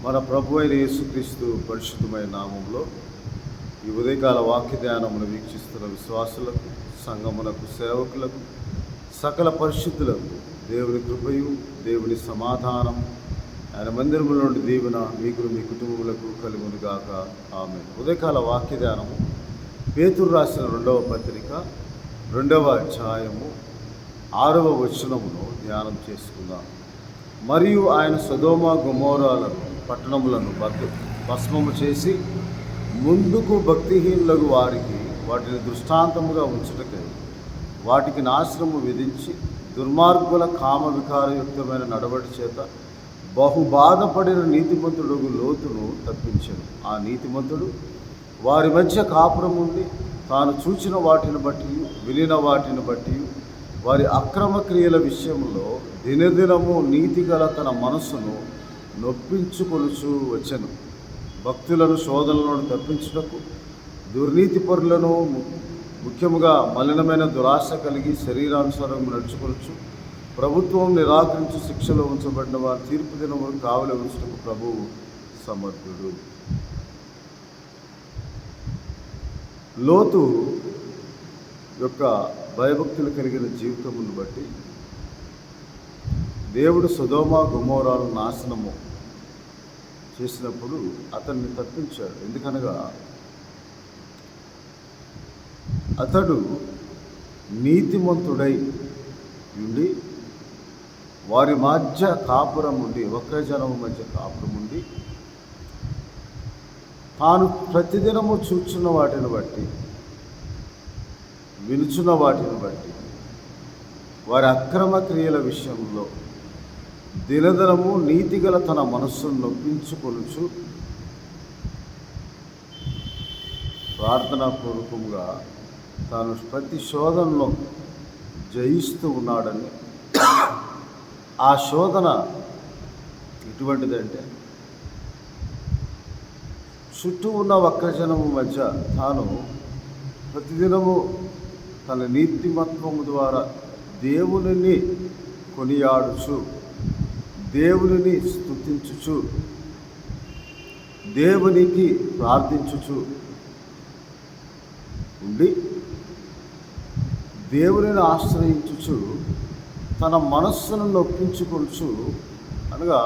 మన ప్రభు అయిన యేసుక్రీస్తు పరిశుద్ధమైన నామంలో ఈ ఉదయకాల వాక్య ధ్యానమును వీక్షిస్తున్న విశ్వాసులకు, సంఘమునకు, సేవకులకు, సకల పరిశుద్ధులకు దేవుని కృపయు, దేవుని సమాధానం, ఆయన మందిరముల నుండి దీవెన మీకు, మీ కుటుంబములకు కలుగునుగాక. ఆమేన్. ఉదయకాల వాక్య ధ్యానము పేతురు రాసిన 2వ పత్రిక 2వ అధ్యాయము 6వ వచనమును ధ్యానం చేసుకుందాం. మరియు ఆయన సొదొమ గొమొర్రాలను పట్టణములను భస్మము చేసి ముందుకు భక్తిహీనులకు వారికి వాటిని దృష్టాంతముగా ఉంచుటకై వాటికి నాశనము విధించి దుర్మార్గుల కామ వికారయుక్తమైన నడవడి చేత బహుబాధపడిన నీతిమంతుడు లోతును తప్పించెను. ఆ నీతిమంతుడు వారి మధ్య కాపురం ఉండి తాను చూచిన వాటిని బట్టి, వినిన వాటిని బట్టి వారి అక్రమ క్రియల విషయంలో దినదినము నీతిగల తన మనస్సును నొప్పించుకొనుచు వచ్చెను. భక్తులను శోధనలను తప్పించుటకు దుర్నీతి పరులను, ముఖ్యముగా మలినమైన దురాశ కలిగి శరీరానుసారం నడుచుకొనుచు ప్రభుత్వం నిరాకరించి శిక్షలో ఉంచబడిన వారి తీర్పు దినము కావలి ఉంచుటకు ప్రభువు సమర్థుడు. లోతు యొక్క భయభక్తులు కలిగిన జీవితమును బట్టి దేవుడు సొదొమ గొమొర్రాలను నాశనము చేసినప్పుడు అతన్ని తప్పించాడు. ఎందుకనగా అతడు నీతిమంతుడై ఉండి వారి మధ్య కాపురం ఉండి, వక్రజనము మధ్య కాపురం ఉండి తాను ప్రతిదినము చూచున్న వాటిని బట్టి, వినుచున్న వాటిని బట్టి వారి అక్రమ క్రియల విషయంలో దినదినము నీతిగల తన మనస్సును నొప్పించుకొనుచు ప్రార్థనాపూర్వకంగా తాను ప్రతి శోధనలో జయిస్తూ ఉన్నాడని, ఆ శోధన ఎటువంటిదంటే చుట్టూ ఉన్న వక్రజనము మధ్య తాను ప్రతిదినము తన నీతిమత్వము ద్వారా దేవునిని కొనియాడుచు, దేవునిని స్తుతించుచు, దేవునికి ప్రార్థించుచు ఉండి దేవునిని ఆశ్రయించుచు తన మనస్సును నొప్పించుకొనుచు, అనగా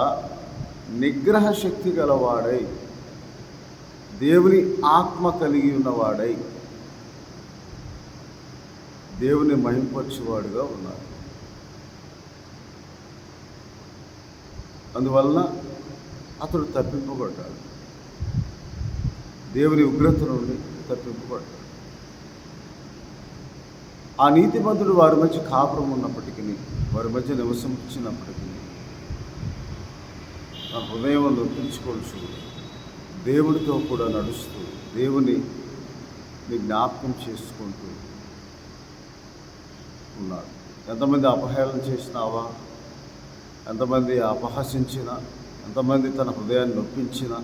నిగ్రహ శక్తి గలవాడై, దేవుని ఆత్మ కలిగి ఉన్నవాడై దేవుని మహింపరచువాడుగా ఉన్నాడు. అందువలన అతడు తప్పింపబడ్డాడు, దేవుని ఉగ్రత నుండి తప్పింపబడ్డాడు. ఆ నీతిమంతుడు వారి మధ్య కాపురం ఉన్నప్పటికీ, వారి మధ్య నివసం ఇచ్చినప్పటికీ తన హృదయం నొప్పించుకోవచ్చు, దేవుడితో కూడా నడుస్తూ దేవుని జ్ఞాపకం చేసుకుంటూ ఉన్నాడు. ఎంతమంది అపహేళన చేసినావా, ఎంతమంది అపహసించినా, ఎంతమంది తన హృదయాన్ని నొప్పించినా,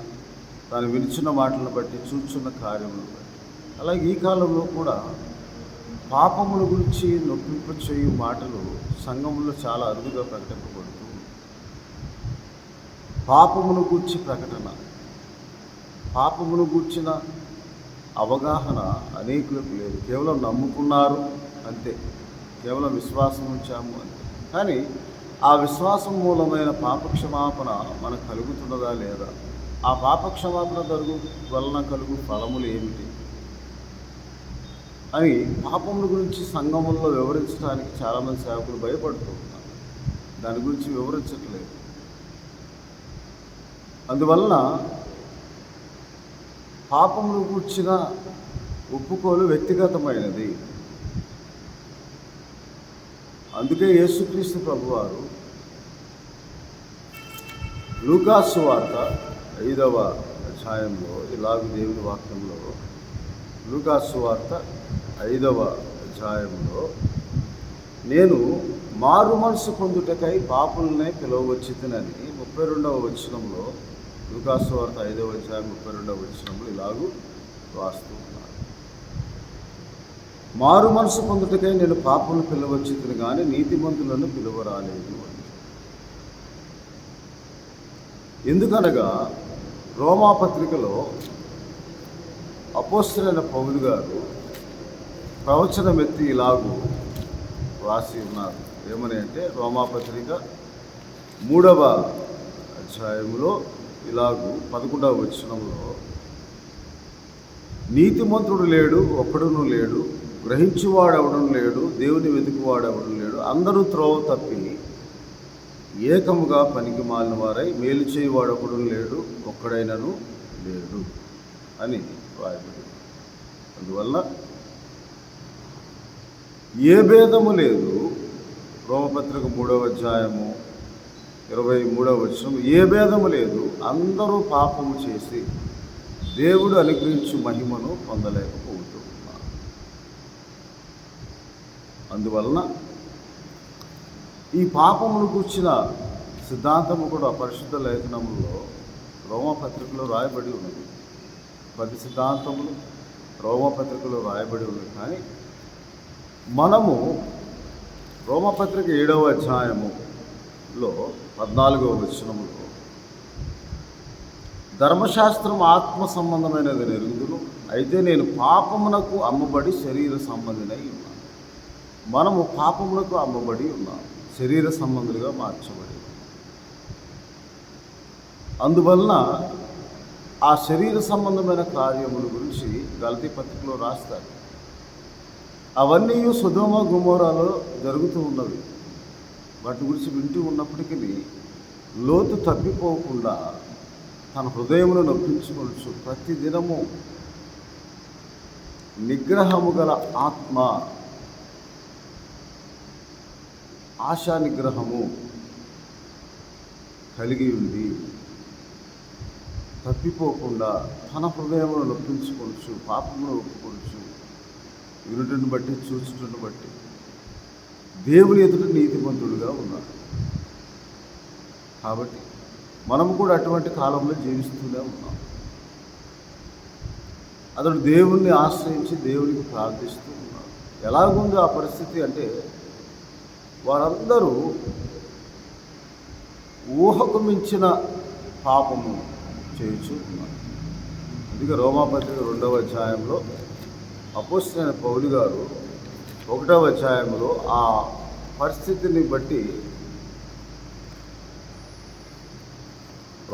తాను వినిచిన మాటలను బట్టి, చూచున్న కార్యములను బట్టి, అలాగే ఈ కాలంలో కూడా పాపముల గురించి నొప్పింపచేయు మాటలు సంఘంలో చాలా అరుదుగా ప్రకటింపబడుతుంది. పాపమును గూర్చి ప్రకటన, పాపమును గూర్చిన అవగాహన అనేకులకు లేదు. కేవలం నమ్ముకున్నారు అంతే, కేవలం విశ్వాసం ఉంచాము అంతే. కానీ ఆ విశ్వాసం మూలమైన పాపక్షమాపణ మనకు కలుగుతున్నదా లేదా, ఆ పాపక్షమాపణ వలన కలుగు ఫలములు ఏమిటి అని పాపముల గురించి సంఘముల్లో వివరించడానికి చాలామంది సేవకులు భయపడుతూ ఉన్నారు. దాని గురించి వివరించట్లేదు. అందువలన పాపమును కూర్చిన ఒప్పుకోలు వ్యక్తిగతమైనది. అందుకే యేసుక్రీస్తు ప్రభువారు లూకా సువార్త 5వ అధ్యాయంలో ఇలాగ దేవుని వాక్యంలో, లూకా సువార్త 5వ అధ్యాయంలో, నేను మారు మనసు పొందుటకై పాపులనే పిలువవచ్చితినని 32వ వచనంలో, లూకా సువార్త 5వ అధ్యాయం 32వ వచనంలో ఇలాగూ రాస్తూ ఉన్నారు. మారు మనసు పొందుటకై నేను పాపులను పిలువవచ్చితిని కానీ నీతిమంతులను పిలువరాలేదు అని. ఎందుకనగా రోమాపత్రికలో అపోస్తలుడైన పౌలు గారు ప్రవచనం ఎత్తి ఇలాగూ రాసి ఉన్నారు. ఏమని అంటే, రోమాపత్రిక 3వ అధ్యాయంలో ఇలాగూ 11వ వచనంలో, నీతిమంతుడు లేడు, ఒక్కడును లేడు, గ్రహించువాడెవడను లేడు, దేవుని వెతుకువాడెవడను లేడు, అందరూ త్రోవ తప్పి ఏకముగా పనికి మాలిన వారై మేలు చేయువాడొకడు లేడు, ఒక్కడైనను లేడు అని రాయబడి. అందువల్ల ఏ భేదము లేదు. రోమపత్రిక 3వ అధ్యాయము 23వ వచనం, ఏ భేదము లేదు, అందరూ పాపము చేసి దేవుడు అనుగ్రహించు మహిమను పొందలేకపోతున్నారు. అందువలన ఈ పాపమును కూర్చిన సిద్ధాంతము కూడా పరిశుద్ధ లేఖనములో రోమపత్రికలో రాయబడి ఉన్నది. 10 సిద్ధాంతములు రోమపత్రికలో రాయబడి ఉన్నది. కానీ మనము రోమపత్రిక 7వ అధ్యాయములో 14వ వచనములో, ధర్మశాస్త్రం ఆత్మ సంబంధమైనది ఎరుగుదును, అయితే నేను పాపమునకు అమ్మబడి శరీర సంబంధినై ఉన్నాను. మనము పాపమునకు అమ్మబడి ఉన్నాము, శరీర సంబంధులుగా మార్చబడి. అందువలన ఆ శరీర సంబంధమైన కార్యముల గురించి గలతీ పత్రికలో రాస్తారు. అవన్నీ సొదొమ గొమొర్రాలో జరుగుతూ ఉన్నవి. వాటి గురించి వింటూ ఉన్నప్పటికీ లోతు తప్పిపోకుండా తన హృదయమును నొప్పించుకొనుచు ప్రతిదినము నిగ్రహము గల ఆత్మ, ఆశా నిగ్రహము కలిగి ఉండి తప్పిపోకుండా తన హృదయమును నొప్పించుకొనుచు పాపమును ఒప్పుకొనుచు వినుటను బట్టి చూచుటను బట్టి దేవుని ఎదుట నీతిమంతుడుగా ఉన్నాడు. కాబట్టి మనము కూడా అటువంటి కాలంలో జీవిస్తూనే ఉన్నాం. అతడు దేవుణ్ణి ఆశ్రయించి దేవునికి ప్రార్థిస్తూ ఉన్నాడు. ఎలాగుంది ఆ పరిస్థితి అంటే, వారందరూ ఊహకు మించిన పాపము చేయుచు ఉన్నారు. అందుకే రోమాపత్రిక 2వ అధ్యాయంలో అపోస్తలుడైన పౌలు గారు 1వ అధ్యాయంలో ఆ పరిస్థితిని బట్టి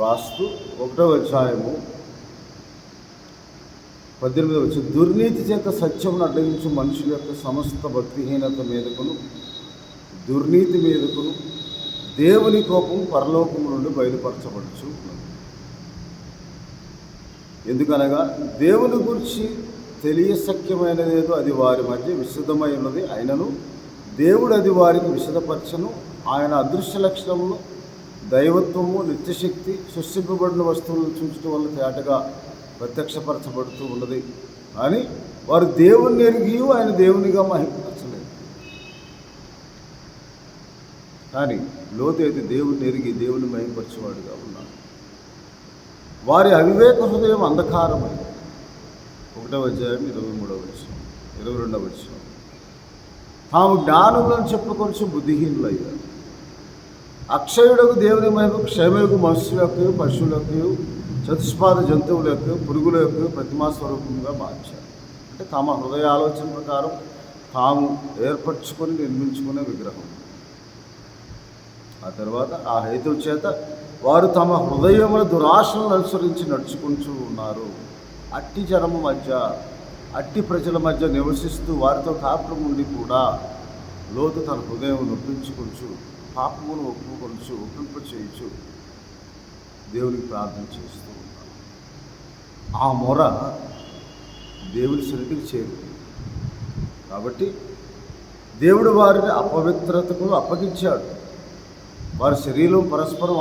రాస్తూ 1వ అధ్యాయము 18వ వచనం, దుర్నీతి చేత సత్యమును అడ్డగించు మనుషుల యొక్క సమస్త భక్తిహీనత మీదకును దుర్నీతి మీదకును దేవుని కోపం పరలోకము నుండి బయలుపరచబడుచు ఉన్నది. ఎందుకనగా దేవుని గురించి తెలియశక్యమైనదేదో అది వారి మధ్య విశదమై ఉన్నది. అయినను దేవుడు అది వారికి విశదపరచను. ఆయన అదృశ్య లక్షణములు, దైవత్వము, నిత్యశక్తి, సృష్టింపబడిన వస్తువులను చూచడం వల్ల తేటగా ప్రత్యక్షపరచబడుతూ ఉన్నది. కానీ వారు దేవుణ్ణి ఎరిగి ఆయన దేవునిగా మహిమపరచలేదు. కానీ లోతు అయితే దేవుణ్ణి ఎరిగి దేవుని మహిమపరచేవాడుగా ఉన్నాడు. వారి అవివేక హృదయం అంధకారమైంది. 1వ అధ్యాయం 23వ వచనం 22వ వచనం, తాము జ్ఞానులను చెప్పుకొనిచి బుద్ధిహీనులయ్యారు. అక్షయుడకు దేవుని మహిమ క్షయమయుగు మనుషుల యొక్క, పశువుల యొక్క, చతుష్పాద జంతువుల యొక్క, పురుగుల యొక్క ప్రతిమా స్వరూపంగా మార్చారు. అంటే తమ హృదయ ఆలోచన ప్రకారం తాము ఏర్పరచుకొని నిర్మించుకునే విగ్రహం. ఆ తర్వాత ఆ హేతువు చేత వారు తమ హృదయముల దురాశలను అనుసరించి నడుచుకుంటూ ఉన్నారు. అట్టి జనము మధ్య, అట్టి ప్రజల మధ్య నివసిస్తూ వారితో కాపురం ఉండి కూడా లోతు తన హృదయం నొప్పించుకొంచు, పాపమును ఒప్పింప చేయొచ్చు దేవునికి ప్రార్థన చేస్తూ ఉన్నాడు. ఆ మొర దేవుని సన్నిధికి చేరింది. కాబట్టి దేవుడు వారిని అపవిత్రతకు అప్పగించాడు. వారి శరీరం పరస్పరం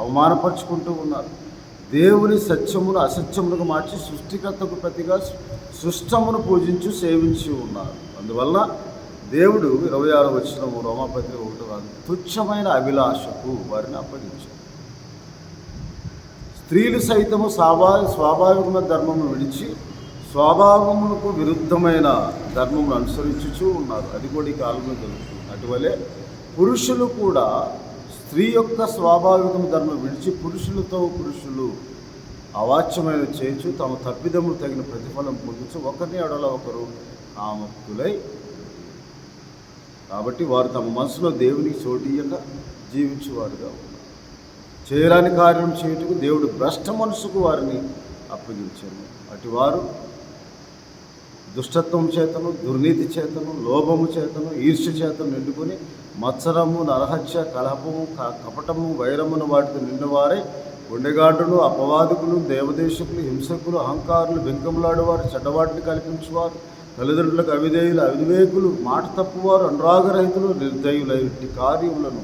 అవమానపరుచుకుంటూ ఉన్నారు. దేవుని సత్యమును అసత్యములకు మార్చి సృష్టికర్తకు ప్రతిగా సృష్టమును పూజించి సేవించి ఉన్నారు. అందువల్ల దేవుడు 26వ వచనము రోమాపత్రిక 1వ, తుచ్చమైన అభిలాషకు వారిని అప్పగించారు. స్త్రీలు సైతము స్వాభావికమైన ధర్మము విడిచి స్వభావమునకు విరుద్ధమైన ధర్మమును అనుసరించుచూ ఉన్నారు. అది కూడా ఈ కాలంలో జరుగుతుంది. అటువలే పురుషులు కూడా స్త్రీ యొక్క స్వాభావికమైన ధర్మం విడిచి పురుషులు అవాచ్యమైన చేయొచ్చు, తమ తప్పిదములు తగిన ప్రతిఫలం పొందొచ్చు, ఒకరిని ఎడల ఒకరు కామక్తులై. కాబట్టి వారు తమ మనసులో దేవునికి చోటీయక జీవించేవారుగా ఉన్నారు. చేయరాని కార్యం చేయుటకు దేవుడు భ్రష్ట మనసుకు వారిని అప్పగించారు. అటు వారు దుష్టత్వం చేతను, దుర్నీతి చేతను, లోభము చేతను, ఈర్ష్య చేతను నిండుకొని మత్సరము, నరహత్య, కలహము, కపటము, వైరమును వాటితో నిండినవారై గుండెగాడులు, అపవాదికులు, దేవదేశకులు, హింసకులు, అహంకారులు, బెంకములాడేవారు, చెడ్డవాటిని కల్పించేవారు, తల్లిదండ్రులకు అవిధేయులు, అవివేకులు, మాట తప్పువారు, అనురాగరహితులు, నిర్దయులు, ఇట్టి కార్యములను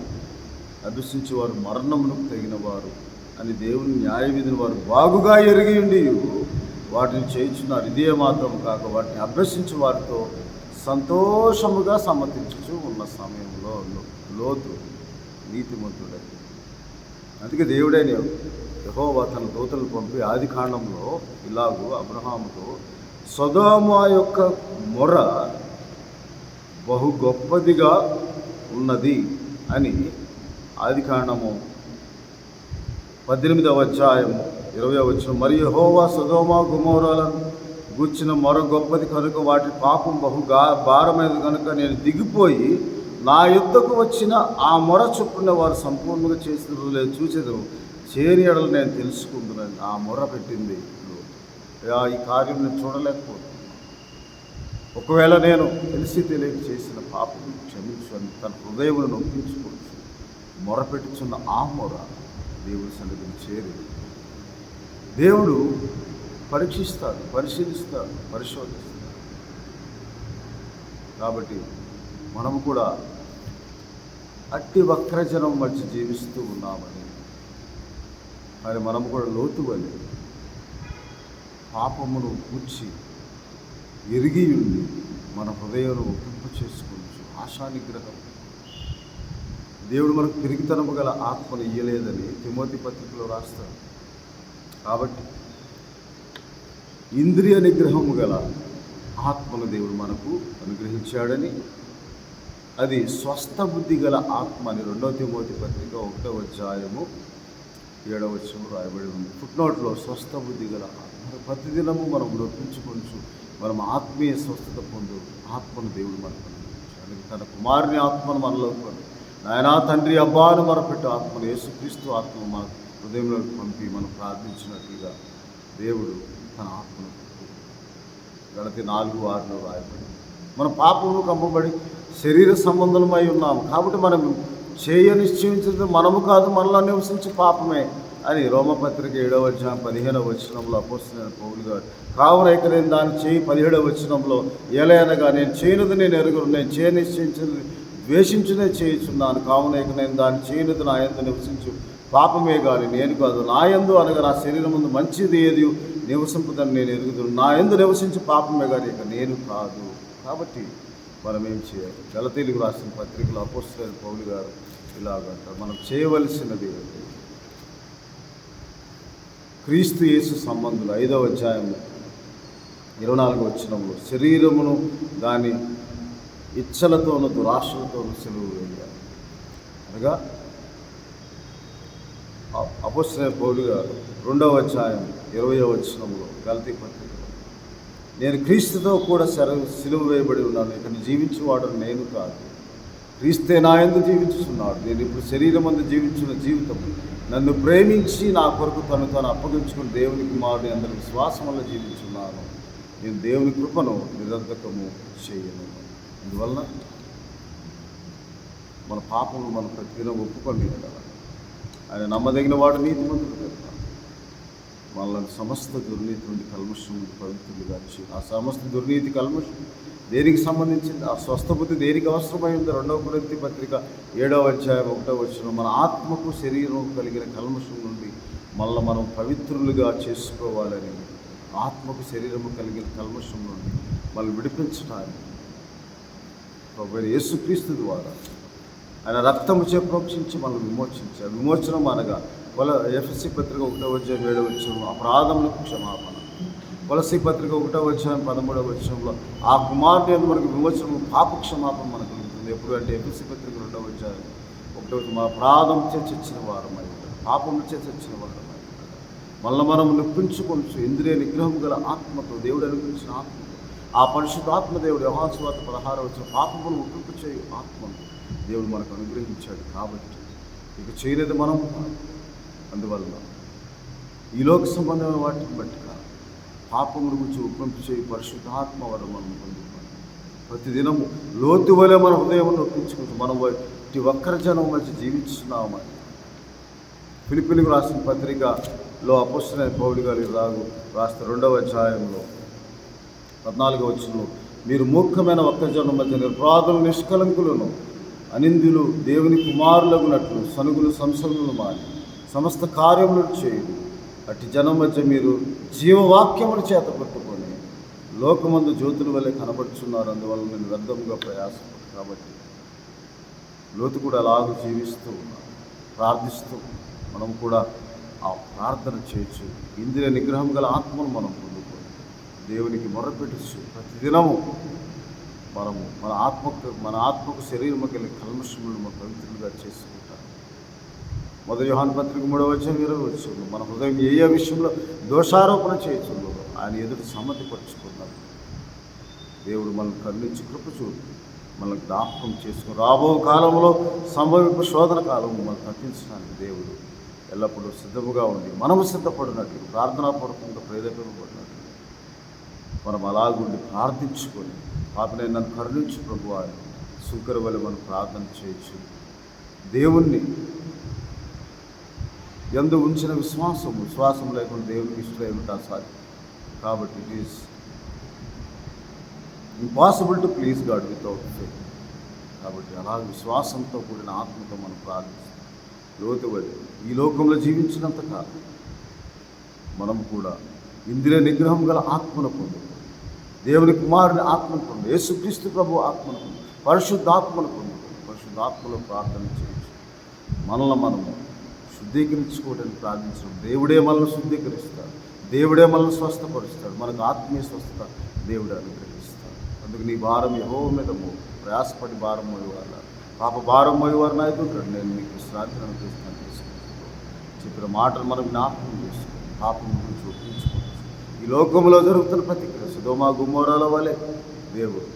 అభ్యసించేవారు మరణమునకు తగినవారు అని దేవుని న్యాయ విధిని వారు బాగుగా ఎరిగి ఉండి వాటిని చేయించున్నారు. ఇదే మాత్రం కాక వాటిని అభ్యసించి వారితో సంతోషముగా సమ్మతించుచు ఉన్న సమయంలో లోతు నీతిమంతుడై. అందుకే దేవుడైన యెహోవా తన దూతలను పంపి ఆదికాండంలో ఇలాగూ అబ్రహాముతో, సొదొమ యొక్క మొర బహు గొప్పదిగా ఉన్నది అని ఆదికాండము 18వ అధ్యాయము 20వ వచనం, మరియు యెహోవా సొదొమ గొమొర్రాలను గూర్చిన మొర గొప్పది కనుక వాటి పాపం బహుగా భారమైనది కనుక నేను దిగిపోయి నా యుద్ధకు వచ్చిన ఆ మొర చొప్పున వారు సంపూర్ణంగా చేసిన లేదు చూసేదను, చేరి ఎడలు నేను తెలుసుకుంటున్నాను. ఆ మొర పెట్టింది ఈ కార్యం నేను చూడలేకపోతున్నాను. ఒకవేళ నేను తెలిసి తెలియక చేసిన పాపం క్షమించు అని తన హృదయమును నొప్పించుకోవచ్చు. మొరపెట్టుచున్న ఆ మొర దేవుడి సన్నిధిని చేరి దేవుడు పరీక్షిస్తాడు, పరిశీలిస్తాడు, పరిశోధిస్తాడు. కాబట్టి మనము కూడా అట్టి వక్రజనం మధ్య జీవిస్తూ ఉన్నామని, మరి మనము కూడా లోతువని పాపమును కూర్చి ఎరిగి ఉండి మన హృదయం ఒప్పింపు చేసుకోవచ్చు. ఆశానిగ్రహం దేవుడు మనకు పెరిగితనము గల ఆత్మను ఇయ్యలేదని తిమోతి పత్రికలో రాస్తాడు. కాబట్టి ఇంద్రియ నిగ్రహము గల ఆత్మను దేవుడు మనకు అనుగ్రహించాడని, అది స్వస్థ బుద్ధి గల ఆత్మ అని 2వ తిమోతి పత్రిక 1వ అధ్యాయము 7వ వచనంలో రాయబడి ఉంది. ఫుట్నోట్లో స్వస్థ బుద్ధి గల ఆత్మ. ప్రతిదినము మనం నొప్పించుకొంచు మనం ఆత్మీయ స్వస్థత పొందు ఆత్మను దేవుడు మనకు అనుగ్రహించాడు. తన కుమారుని ఆత్మను మనలోకి పంపి, నాయనా తండ్రి అబ్బాను మొరపెట్టు ఆత్మను యేసుక్రీస్తు ఆత్మను మన హృదయంలోకి పంపి మనం ప్రార్థించినట్లుగా దేవుడు తన ఆత్మను గలతీ 4:6లో రాయబడి, మన పాపమును కమ్మబడి శరీర సంబంధమై ఉన్నాము కాబట్టి మనం నిశ్చయించేది మనము కాదు, మనలో నివసించే పాపమే అని రోమపత్రిక 7వ అధ్యాయం 15వ వచనంలో అపోస్తలుడైన పౌలు గారు, కావున ఇక నేను దాన్ని చేయి 17వ వచనంలో, ఎలయనగా నేను చేయనిది నేను ఎరుగును, నేను నిశ్చయించినది ద్వేషించునే చేయుచున్నాను, కావున ఇక నేను దాన్ని చేయనిది నా యందు నివసించు పాపమే కానీ నేను కాదు, నా యందు అనగా నా శరీరం ముందు మంచిది ఏది నివసింపుదని నేను ఎరుగుదును, నా యందు నివసించు పాపమే కానీ ఇక నేను కాదు. కాబట్టి మనం ఏం చేయాలి? గలతీయులకు రాసిన పత్రికలో అపోస్తలుడైన పౌలు గారు ఇలాగంటారు, మనం చేయవలసినది క్రీస్తు యేసు సంబంధులు 5వ అధ్యాయం 24వ వచనంలో, శరీరమును దాని ఇచ్చలతోనూ దురాశలతోనూ సెలవు వేయాలి. అనగా అపోస్తలుడైన పౌలు గారు 2వ అధ్యాయం 20వ వచనంలో గలతీ పత్రికలో, నేను క్రీస్తుతో కూడా సిలువ వేయబడి ఉన్నాను, ఇక జీవించేవాడు నేను కాదు, క్రీస్తే నా యందు జీవించుచున్నాడు. నేను ఇప్పుడు శరీరం అందు జీవించిన జీవితం నన్ను ప్రేమించి నా కొరకు తను అప్పగించుకుని దేవుని కుమారుని అందరి విశ్వాసం వల్ల జీవించున్నాను. నేను దేవుని కృపను నిరర్ధకము చేయను. అందువలన మన పాపము మన ప్రతిదినం ఒప్పుకొని కదా ఆయన నమ్మదగిన వాడు నీతిమంతుడు కదా, మనల్ని సమస్త దుర్నీతి నుండి కల్మషం నుండి పవిత్రులుగా వచ్చి, ఆ సమస్త దుర్నీతి కల్మషం దేనికి సంబంధించింది? ఆ స్వస్థ బుద్ధి దేనికి అవసరమై ఉంది? 2వ కొరింథీ పత్రిక 7వ అధ్యాయం 1వ వచనం, మన ఆత్మకు శరీరం కలిగిన కల్మషం నుండి మళ్ళీ మనం పవిత్రులుగా చేసుకోవాలని, ఆత్మకు శరీరము కలిగిన కల్మషం నుండి మనల్ని విడిపించడానికి ప్రభువైన యేసుక్రీస్తు ద్వారా ఆయన రక్తము చే ప్రోక్షించి మనల్ని విమోచించాడు. విమోచనం అనగా ఎఫెసీ పత్రిక 1వ అధ్యాయం 7వ వచనం అపరాధములకు క్షమాపణ. కొలసీ పత్రిక 1వ అధ్యాయం 13వ వచనంలో ఆ కుమారుని యందు మనకు విమోచనం, పాప క్షమాపణ మనకు ఉంటుంది. ఎప్పుడు అంటే ఎఫెసీ పత్రిక 2వ అధ్యాయం 1వ వచనం, మా అపరాధం చే చచ్చిన వారమై ఉంటాడు, పాపము చే చచ్చిన వారమై ఉంటాడు. మనల్ని మనం నొప్పించుకొనచ్చు ఇంద్రియ నిగ్రహం గల ఆత్మతో, దేవుడు అనుగ్రహించిన ఆత్మతో, ఆ పరిశుద్ధ ఆత్మదేవుడు యోహాను 16 వచ్చిన పాపమును ఒప్పింపు చేయు ఆత్మను దేవుడు మనకు అనుగ్రహించాడు. కాబట్టి ఇక చేయలేదు మనం కాదు. అందువల్ల ఈ లోక సంబంధమైన వాటిని బట్టి కాదు, పాపమును గురించి ఒప్పింపు చేయు పరిశుద్ధాత్మ వరం మనం పొందుతాం. ప్రతిదినము లోతు వలె మన హృదయం నొప్పించుకుంటూ మనం ఇటు ఒక్కరి జనం మధ్య జీవిస్తున్నామని ఫిలిప్పీలకు రాసిన పత్రికలో అపోస్తలుడైన పౌలు గారు రాసిన 2వ అధ్యాయంలో 14వ వచనంలో, మీరు మూర్ఖమైన ఒక్కరి జనం మధ్య నిర్ప్రాదులు నిష్కలంకులను అనిందులు దేవుని కుమారులగునట్లు సనుగులు సంసంగులు మారి సమస్త కార్యములను చేయుడు. అట్టి జనం మధ్య మీరు జీవవాక్యముల చేత పట్టుకొని లోకమందు జ్యోతుల వల్లే కనబడుచున్నారు. అందువల్ల నేను వ్యర్థంగా ప్రయాసపడు. కాబట్టి లోతు కూడా అలాగూ జీవిస్తూ ఉన్నాను, ప్రార్థిస్తూ మనం కూడా ఆ ప్రార్థన చేయొచ్చు. ఇంద్రియ నిగ్రహం గల ఆత్మను మనం పొందుకొని దేవునికి మొరపెట్టచ్చు. ప్రతిదినము మనము మన ఆత్మకు శరీరముకి వెళ్ళి కల్మషములను మన పవిత్రులుగా చేసుకుంటాం. 1 యోహాను పత్రిక 3వ అధ్యాయం 20వ వచనం, మన హృదయం ఏ విషయంలో దోషారోపణ చేయొచ్చు ఆయన ఎదురు సమ్మతిపరుచుకున్నారు. దేవుడు మనల్ని కరుణించి కృప చూపి మనల్ని జ్ఞాపకం చేసుకుని రాబో కాలంలో సంభవింపు శోధన కాలం మనల్ని తప్పించడానికి దేవుడు ఎల్లప్పుడూ సిద్ధముగా ఉండి మనము సిద్ధపడినట్లు, ప్రార్థనాపూర్వకంగా ప్రేరేపింపబడినట్లు మనం అలాగుండి ప్రార్థించుకొని పాపనే నన్ను కరుణించు ప్రభు అని సుకరు వల్ల మనం ప్రార్థన చేయొచ్చు. దేవుణ్ణి యందు ఉంచిన విశ్వాసం లేకుండా దేవునికి ఇష్టం ఉంటా సాధ్యం. కాబట్టి it is impossible to please God without faith. కాబట్టి అలా విశ్వాసంతో కూడిన ఆత్మతో మనం ప్రార్థిస్తాం. లోతువది ఈ లోకంలో జీవించినంత కాలం మనం కూడా ఇంద్రియ నిగ్రహం గల ఆత్మను పొందు, దేవుని కుమారుని ఆత్మను పొందు, యేసుక్రీస్తు ప్రభు ఆత్మను పొందు, పరిశుద్ధాత్మను పొందు. పరిశుద్ధాత్మలో ప్రార్థన చేయొచ్చు. మనల్ని మనము శుద్ధీకరించుకోవడానికి ప్రార్థించడం. దేవుడే మనల్ని శుద్ధీకరిస్తాడు, దేవుడే మనల్ని స్వస్థపరుస్తాడు. మనకు ఆత్మీయ స్వస్థత దేవుడే అనుగ్రహిస్తాడు. అందుకు నీ భారం యెహోవా మీద ప్రయాసపడి భారం మోయేవారు, పాప భారం మోయేవారు నా ఎదుట నేను మీకు విశ్రాంతిని అనుగ్రహిస్తాను చెప్పిన మాటలు మనం జ్ఞాపకం చేసుకుని పాపం గురించి ఒప్పించుకోవచ్చు. ఈ లోకంలో జరుగుతున్న ప్రతిక్రియ సొదొమ గొమొర్రాల వలె దేవుడు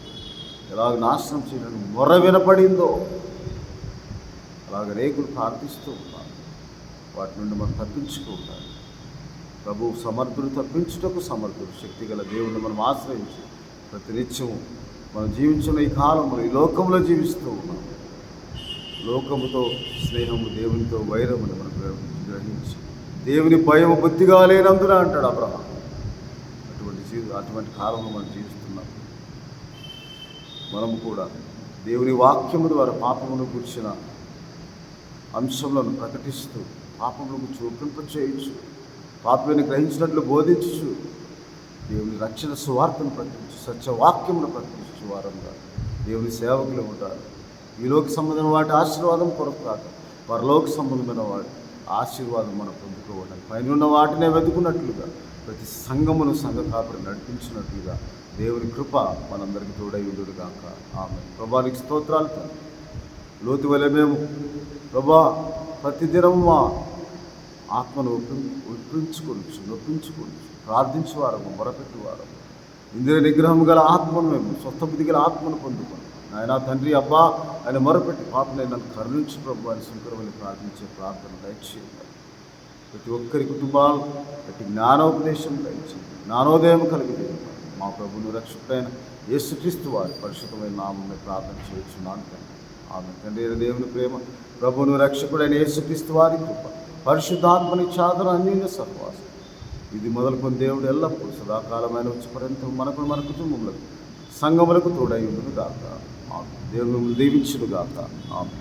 ఎలాగ నాశనం చేయడానికి మొర్ర వినపడిందో అలాగ రేకులు ప్రార్థిస్తూ ఉంటారు. వాటి నుండి మనం తప్పించుకుంటారు. ప్రభువు సమర్థుడు, తప్పించుటకు సమర్థుడు. శక్తి గల దేవుడిని మనం ఆశ్రయించి ప్రతినిత్యము మనం జీవించిన ఈ కాలంలో ఈ లోకంలో జీవిస్తూ ఉన్నాం. లోకముతో స్నేహము, దేవునితో వైరముని మనం గ్రహించి దేవుని భయము బుద్ధిగా లేనందున అంటాడు అబ్రహాం. అటువంటి కాలంలో మనం జీవిస్తున్నాం. మనము కూడా దేవుని వాక్యము ద్వారా పాపమును కూర్చిన అంశములను ప్రకటిస్తూ పాపములకు చూపింప చేయొచ్చు, పాపముని గ్రహించినట్లు బోధించు, దేవుని రక్షణ సువార్తను ప్రకటించు, సత్యవాక్యమును ప్రకటించు వారంగా దేవుని సేవకులు ఉంటారు. ఈ లోక సంబంధమైన వాటి ఆశీర్వాదం కొరకు కాదు, పరలోక సంబంధమైన వాటి ఆశీర్వాదం మనం పొందుకోవడానికి పైన వాటినే వెతుకున్నట్లుగా ప్రతి సంఘమును సంఘ కాపురి నడిపించినట్లుగా దేవుని కృప మనందరికీ తోడై ఉండును గాక. ఆమేన్. ప్రభువానికి స్తోత్రాలు. లోతు వలె మేము ప్రభా ప్రతిదినం మా ఆత్మను ఒప్పించుకోవచ్చు, నొప్పించుకోవచ్చు, ప్రార్థించేవారము, మొరపెట్టేవారము, ఇంద్రియ నిగ్రహం గల ఆత్మను మేము స్వస్థబుద్ధి గల ఆత్మను పొందుకొని ఆయన తండ్రి అబ్బా ఆయన మొరపెట్టి పాపనే నన్ను కరుణించు ప్రభు అని శంకరవల్లి ప్రార్థించే ప్రార్థన దయచేయండి. ప్రతి ఒక్కరి కుటుంబాలు ప్రతి జ్ఞానోపదేశం దయచేయండి, జ్ఞానోదయం కలిగి మా ప్రభువును రక్షకుడైన యేసుక్రీస్తు వారి పరిశుద్ధమైన నామమున ప్రార్థన చేయుచున్నాను తండ్రి. ఆమె తండ్రి దేవుని ప్రేమ, ప్రభువును రక్షకుడైన యేసుక్రీస్తు వారి కృప, పరిశుద్ధాత్మని చాదర అన్యోన్య సహవాసం ఇది మొదలుకొని దేవుడు ఎల్లప్పుడూ సదాకాలమైన వచ్చి పర్యంతం మనకు మన కుటుంబములకు సంఘములకు తోడై ఉండును గాక. దేవుని దీవించును గాక. ఆమె.